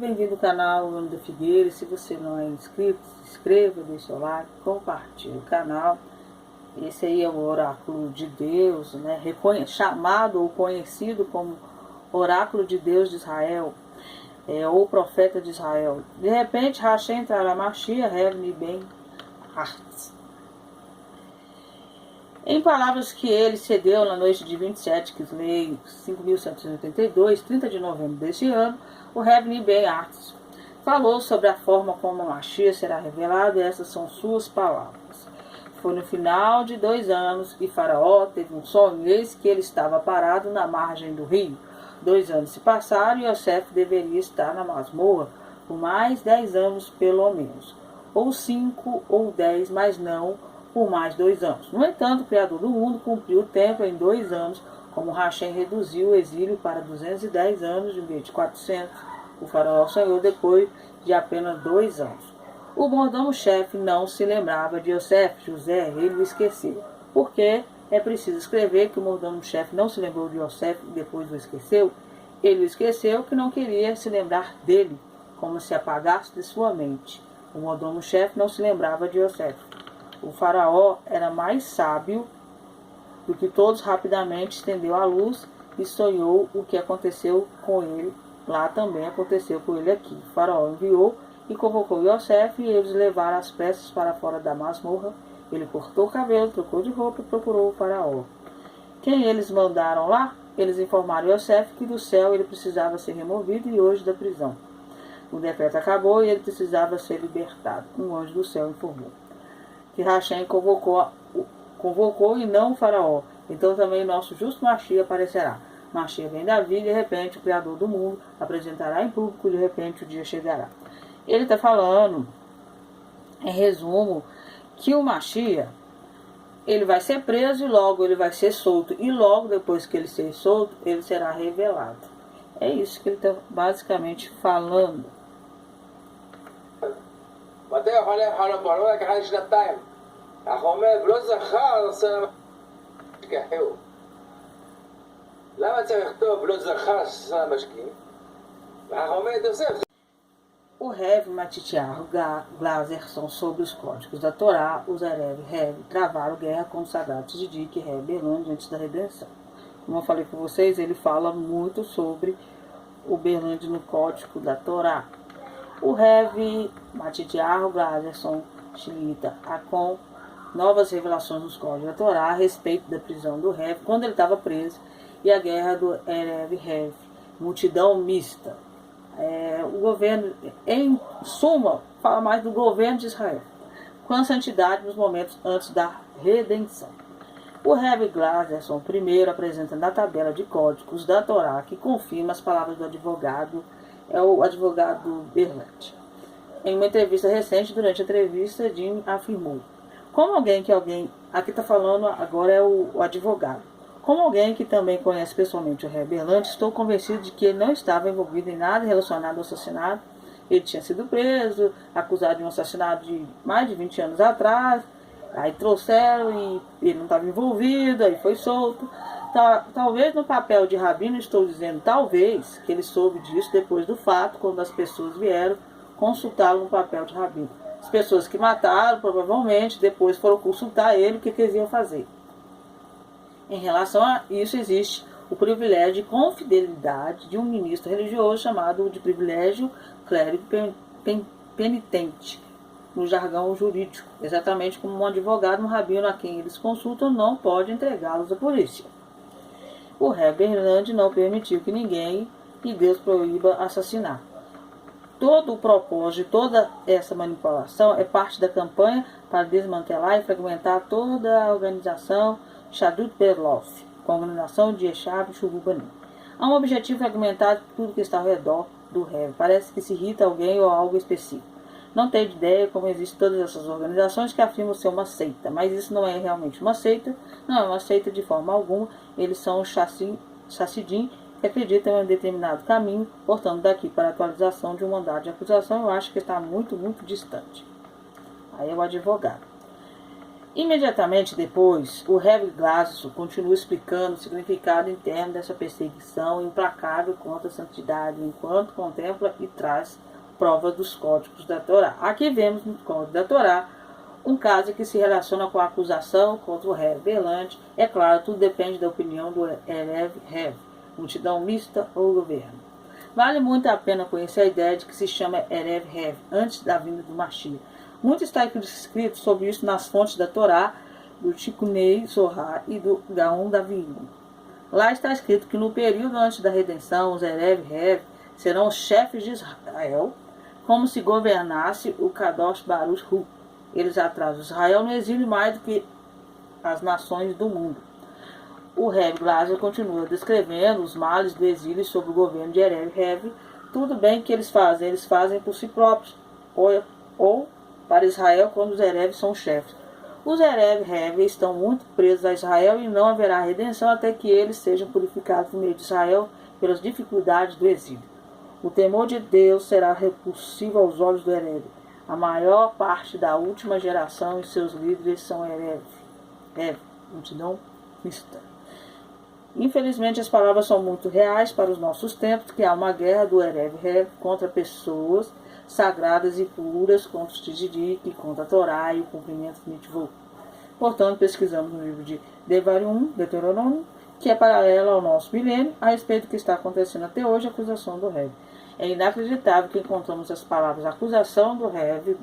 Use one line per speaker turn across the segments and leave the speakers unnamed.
bem-vindo ao canal Ana da Figueira. Se você não é inscrito, se inscreva, deixe seu like, compartilhe o canal. Esse aí é o oráculo de Deus, né? Chamado ou conhecido como oráculo de Deus de Israel, ou profeta de Israel. De repente, Hashem trará Mashiach, Hevni Ben Arts. Em palavras que ele cedeu na noite de 27, que lei 5.182, 30 de novembro deste ano, o Hevni Ben Arts falou sobre a forma como a Mashiach será revelado, e essas são suas palavras. Foi no final de 2 anos que Faraó teve um sonho, eis que ele estava parado na margem do rio. 2 anos se passaram e Yosef deveria estar na masmorra por mais 10 anos pelo menos, ou 5 ou 10, mas não por mais 2 anos. No entanto, o Criador do mundo cumpriu o tempo em 2 anos, como Hashem reduziu o exílio para 210 anos de vez de 400. O faraó sonhou depois de apenas 2 anos. O mordomo-chefe não se lembrava de Yosef, José, ele o esqueceu. Por que é preciso escrever que o mordomo-chefe não se lembrou de Yosef e depois o esqueceu? Ele o esqueceu que não queria se lembrar dele, como se apagasse de sua mente. O mordomo-chefe não se lembrava de Yosef. O faraó era mais sábio do que todos, rapidamente estendeu a luz e sonhou o que aconteceu com ele. Lá também aconteceu com ele aqui. O faraó enviou e convocou Yosef, e eles levaram as peças para fora da masmorra. Ele cortou o cabelo, trocou de roupa e procurou o faraó. Quem eles mandaram lá? Eles informaram Yosef que do céu ele precisava ser removido e hoje da prisão. O decreto acabou e ele precisava ser libertado. Um anjo do céu informou que Hashem convocou e não o faraó. Então também nosso justo Mashiach aparecerá. Mashiach vem da vida, e de repente o Criador do mundo apresentará em público, e de repente o dia chegará. Ele está falando, em resumo, que o Mashiach, ele vai ser preso e logo ele vai ser solto. E logo depois que ele ser solto, ele será revelado. É isso que ele está basicamente falando.
מתי יכול לאכול פרעה ככה 2 החומר ולא זכר עושה שכחהו. למה צריך לכתוב ולא זכר עושה משקים? והחומר יתוסף.
O Hev e Matitiarro Glaser são sobre os códigos da Torá. Os Erev e Hev travaram guerra com os sagrados de Dick e Hev Berlândia antes da redenção. Como eu falei com vocês, ele fala muito sobre o Berlândia no código da Torá. O Hev, Matitiarro, Glaserson, Shilita, com novas revelações dos códigos da Torá a respeito da prisão do Hev, quando ele estava preso, e a guerra do Erev Hev, multidão mista. O governo, em suma, fala mais do governo de Israel, com a santidade nos momentos antes da redenção. O Hev Glaserson primeiro apresenta na tabela de códigos da Torá, que confirma as palavras do advogado, o advogado Berlant. Em uma entrevista recente, durante a entrevista, Jim afirmou: como alguém, aqui está falando agora é o advogado, como alguém que também conhece pessoalmente o Hev Berlant, estou convencido de que ele não estava envolvido em nada relacionado ao assassinato. Ele tinha sido preso, acusado de um assassinato de mais de 20 anos atrás, aí trouxeram e ele não estava envolvido, aí foi solto. Talvez no papel de rabino, estou dizendo talvez, que ele soube disso depois do fato, quando as pessoas vieram consultá-lo no papel de rabino. As pessoas que mataram, provavelmente, depois foram consultar ele o que eles iam fazer. Em relação a isso, existe o privilégio de confidelidade de um ministro religioso, chamado de privilégio clérigo penitente, no jargão jurídico, exatamente como um advogado, um rabino a quem eles consultam não pode entregá-los à polícia. O Hev Berlant não permitiu que ninguém e Deus proíba assassinar. Todo o propósito, toda essa manipulação é parte da campanha para desmantelar e fragmentar toda a organização Shadut Berlof, com a organização de Eshab Shurubanim. Há um objetivo fragmentado por tudo que está ao redor do Hev. Parece que se irrita alguém ou algo específico. Não tenho ideia como existem todas essas organizações que afirmam ser uma seita, mas isso não é realmente uma seita, não é uma seita de forma alguma. Eles são Chassidim, que acreditam em um determinado caminho, portanto daqui para a atualização de um mandado de acusação eu acho que está muito, muito distante. Aí é o advogado. Imediatamente depois, o Rev. Glasgow continua explicando o significado interno dessa perseguição implacável contra a santidade, enquanto contempla e traz provas dos códigos da Torá. Aqui vemos no Código da Torá um caso que se relaciona com a acusação contra o Rev. Berlandi. É claro, tudo depende da opinião do Erev Rev, multidão mista ou governo. Vale muito a pena conhecer a ideia de que se chama Erev Rev, antes da vinda do Mashiach. Muito está escrito sobre isso nas fontes da Torá, do Tikunei Zohar e do Gaon da Vilna. Lá está escrito que no período antes da redenção, os Erev Rev serão os chefes de Israel, como se governasse o Kadosh Baruch Hu. Eles atrasam Israel no exílio mais do que as nações do mundo. O Rev. Glasgow continua descrevendo os males do exílio sob o governo de Erev Rev. Tudo bem que eles fazem por si próprios, ou para Israel quando os Erev são chefes. Os Erev Rev estão muito presos a Israel e não haverá redenção até que eles sejam purificados no meio de Israel pelas dificuldades do exílio. O temor de Deus será repulsivo aos olhos do Erev. A maior parte da última geração e seus líderes são Erev, multidão mista. Infelizmente, as palavras são muito reais para os nossos tempos, que há uma guerra do Erev Rev contra pessoas sagradas e puras, contra os Tzidik, contra a Torá e o cumprimento do Mitzvot. Portanto, pesquisamos no livro de Devarim, Deuteronômio, que é paralelo ao nosso milênio, a respeito do que está acontecendo até hoje, a acusação do Rev. É inacreditável que encontramos as palavras acusação do Rev.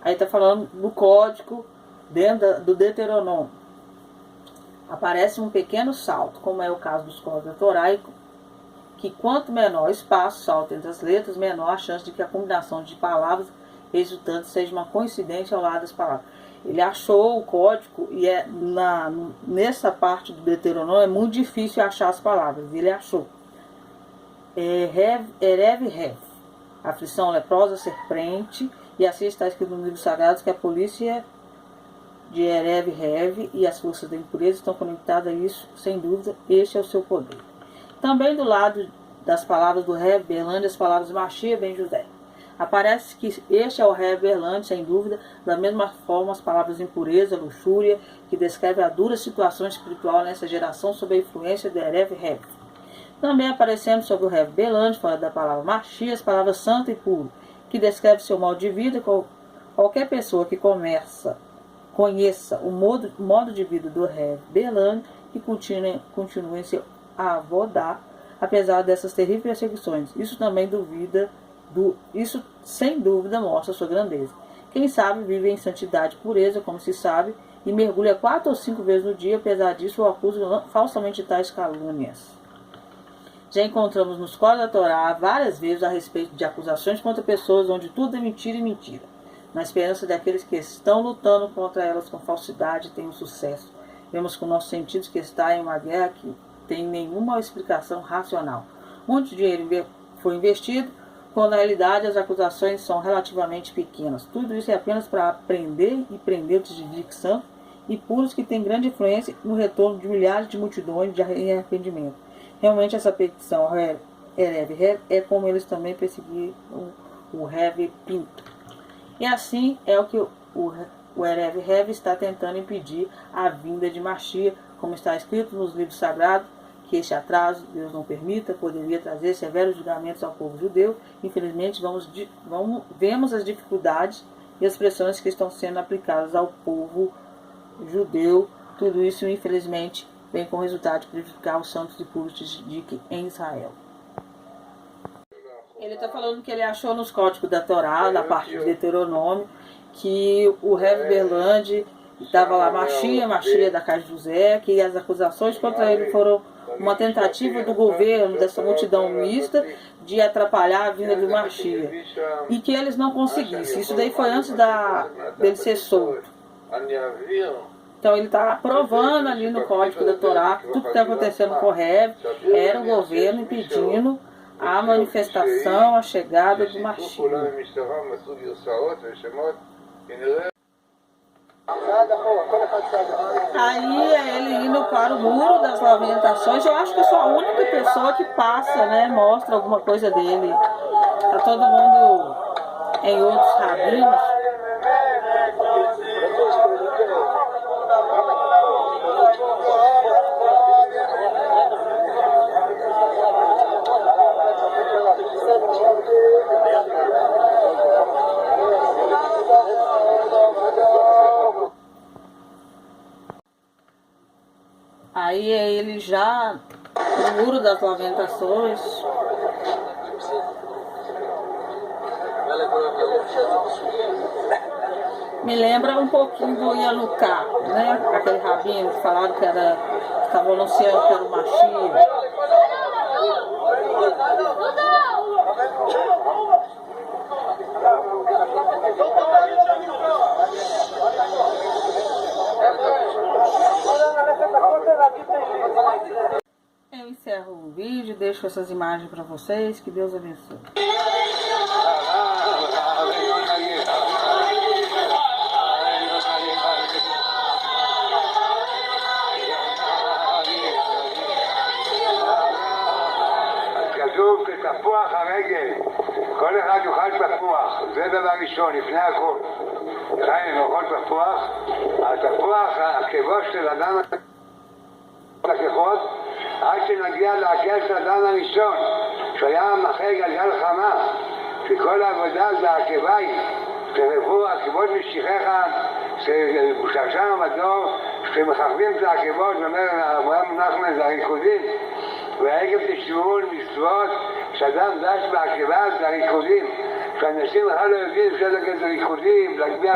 Aí está falando do código dentro do Deuteronômio. Aparece um pequeno salto, como é o caso dos códigos da Torá, que quanto menor o espaço, salto entre as letras, menor a chance de que a combinação de palavras resultante seja uma coincidência ao lado das palavras. Ele achou o código e nessa parte do Deuteronômio é muito difícil achar as palavras. Ele achou. Erev Rev, aflição leprosa, serpente, e assim está escrito no livro sagrado que a polícia de Erev Rev e as forças da impureza estão conectadas a isso, sem dúvida, este é o seu poder. Também do lado das palavras do Rev Berlandi, as palavras Mashiach ben Judé. Aparece que este é o Rev Berlandi, sem dúvida, da mesma forma as palavras impureza, luxúria, que descreve a dura situação espiritual nessa geração sob a influência do Erev Rev. Também aparecendo sobre o Rev Berlandi, fora da palavra Mashiach, as palavras santo e puro, que descreve seu modo de vida. Qualquer pessoa que conheça o modo de vida do Rev Berlandi e continue em seu avodá, apesar dessas terríveis perseguições. Isso sem dúvida mostra sua grandeza. Quem sabe vive em santidade e pureza, como se sabe, e mergulha 4 ou 5 vezes no dia, apesar disso o acusa falsamente de tais calúnias. Já encontramos nos códigos da Torá várias vezes a respeito de acusações contra pessoas onde tudo é mentira e mentira, na esperança daqueles que estão lutando contra elas com falsidade tenham sucesso. Vemos com nossos sentidos que está em uma guerra que tem nenhuma explicação racional. Muito dinheiro foi investido, quando na realidade as acusações são relativamente pequenas. Tudo isso é apenas para aprender e prender os Tzidik santos e puros que têm grande influência no retorno de milhares de multidões de arrependimento. Realmente essa petição ao Erev Rev é como eles também perseguiram o Rev Pinto. E assim é o que o Erev Rev está tentando impedir a vinda de Mashiach, como está escrito nos livros sagrados, que este atraso, Deus não permita, poderia trazer severos julgamentos ao povo judeu. Infelizmente, vemos as dificuldades e as pressões que estão sendo aplicadas ao povo judeu. Tudo isso, infelizmente, vem com o resultado de prejudicar os santos e puros de em Israel. Ele está falando que ele achou nos códigos da Torá, na parte do Deuteronômio, que o Rev Berlandi estava lá, Mashiach da casa de José, que as acusações contra ele foram uma tentativa do governo, dessa multidão mista, de atrapalhar a vinda do Mashiach. E que eles não conseguissem. Isso daí foi antes dele ser solto. Então ele está provando ali no código da Torá que tudo que está acontecendo com o Rev era o governo impedindo a manifestação, a chegada do Mashiach. Aí é ele indo para o muro das lamentações. Eu acho que eu sou a única pessoa que passa, né? Mostra alguma coisa dele. Tá todo mundo em outros rabinos. já no Muro das Lamentações. Me lembra um pouquinho do Yanuká, né? Aquele rabinho que falaram que estava anunciando que era o Mashiach. Eu encerro o vídeo, deixo essas imagens para vocês, que Deus abençoe.
כתוב כתפוח הרגל, כל אחד יאכל תפוח, זה דבר ראשון, לפני הכל. חיים, אוכל תפוח, התפוח, הכבוש של אדם לקחות, עד שנגיע לעכל של אדם הראשון, שהיה מאחורי גלגל חמה, שכל העבודה זה העקביים, שרבו עקבות משיחיך, שבוששם המדור, שמככבים את העקבות, ואומר אברהם נחמן זה הריקודים, והעקב תשמעו מצוות שאדם דש בעקבה זה הריקודים, שאנשים בכלל לא יודעים אפשר להגיד ריקודים, להגביה